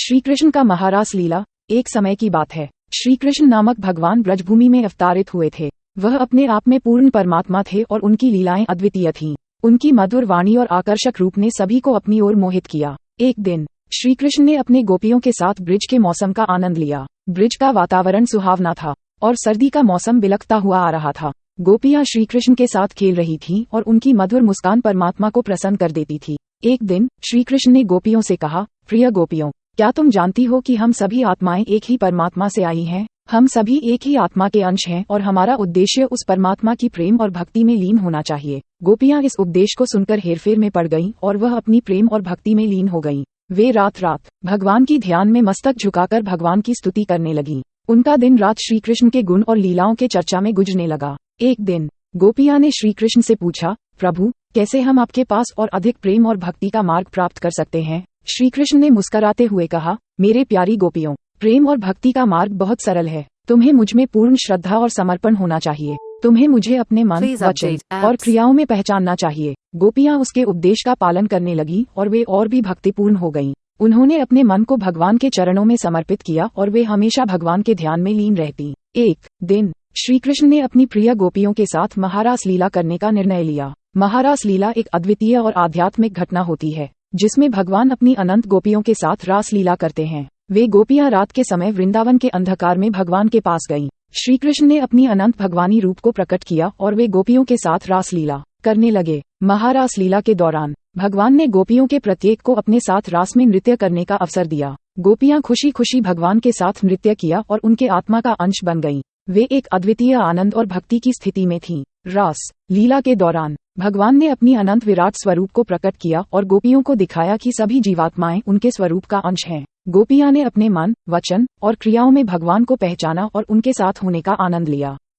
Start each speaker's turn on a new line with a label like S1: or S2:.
S1: श्री कृष्ण का महारास लीला। एक समय की बात है, श्री कृष्ण नामक भगवान ब्रजभूमि में अवतारित हुए थे। वह अपने आप में पूर्ण परमात्मा थे और उनकी लीलाएं अद्वितीय थीं। उनकी मधुर वाणी और आकर्षक रूप ने सभी को अपनी ओर मोहित किया। एक दिन श्री कृष्ण ने अपने गोपियों के साथ ब्रिज के मौसम का आनंद लिया। ब्रिज का वातावरण सुहावना था और सर्दी का मौसम बिलखता हुआ आ रहा था। गोपियां श्री कृष्ण के साथ खेल रही थीं और उनकी मधुर मुस्कान परमात्मा को प्रसन्न कर देती थी। एक दिन श्री कृष्ण ने गोपियों से कहा, प्रिय गोपियों, क्या तुम जानती हो कि हम सभी आत्माएं एक ही परमात्मा से आई हैं? हम सभी एक ही आत्मा के अंश हैं और हमारा उद्देश्य उस परमात्मा की प्रेम और भक्ति में लीन होना चाहिए। गोपियां इस उपदेश को सुनकर हेरफेर में पड़ गईं और वह अपनी प्रेम और भक्ति में लीन हो गईं। वे रात रात भगवान की ध्यान में मस्तक झुकाकर भगवान की स्तुति करने लगीं। उनका दिन रात श्री कृष्ण के गुण और लीलाओं के चर्चा में गुजरने लगा। एक दिन गोपियां ने श्री कृष्ण से पूछा, प्रभु, कैसे हम आपके पास और अधिक प्रेम और भक्ति का मार्ग प्राप्त कर सकते हैं? श्री कृष्ण ने मुस्कुराते हुए कहा, मेरे प्यारी गोपियों, प्रेम और भक्ति का मार्ग बहुत सरल है। तुम्हें मुझमें पूर्ण श्रद्धा और समर्पण होना चाहिए। तुम्हें मुझे अपने मन, वचन और क्रियाओं में पहचानना चाहिए। गोपियां उसके उपदेश का पालन करने लगी और वे और भी भक्तिपूर्ण हो गईं। उन्होंने अपने मन को भगवान के चरणों में समर्पित किया और वे हमेशा भगवान के ध्यान में लीन रहती। एक दिन श्री कृष्ण ने अपनी प्रिय गोपियों के साथ महारास लीला करने का निर्णय लिया। महारास लीला एक अद्वितीय और आध्यात्मिक घटना होती है, जिसमें भगवान अपनी अनंत गोपियों के साथ रास लीला करते हैं। वे गोपियां रात के समय वृंदावन के अंधकार में भगवान के पास गईं। श्री कृष्ण ने अपनी अनंत भगवानी रूप को प्रकट किया और वे गोपियों के साथ रास लीला करने लगे। महारास लीला के दौरान भगवान ने गोपियों के प्रत्येक को अपने साथ रास में नृत्य करने का अवसर दिया। गोपियां खुशी खुशी भगवान के साथ नृत्य किया और उनके आत्मा का अंश बन गईं। वे एक अद्वितीय आनंद और भक्ति की स्थिति में थीं। रास लीला के दौरान भगवान ने अपनी अनंत विराट स्वरूप को प्रकट किया और गोपियों को दिखाया कि सभी जीवात्माएं उनके स्वरूप का अंश हैं। गोपियां ने अपने मन, वचन और क्रियाओं में भगवान को पहचाना और उनके साथ होने का आनंद लिया।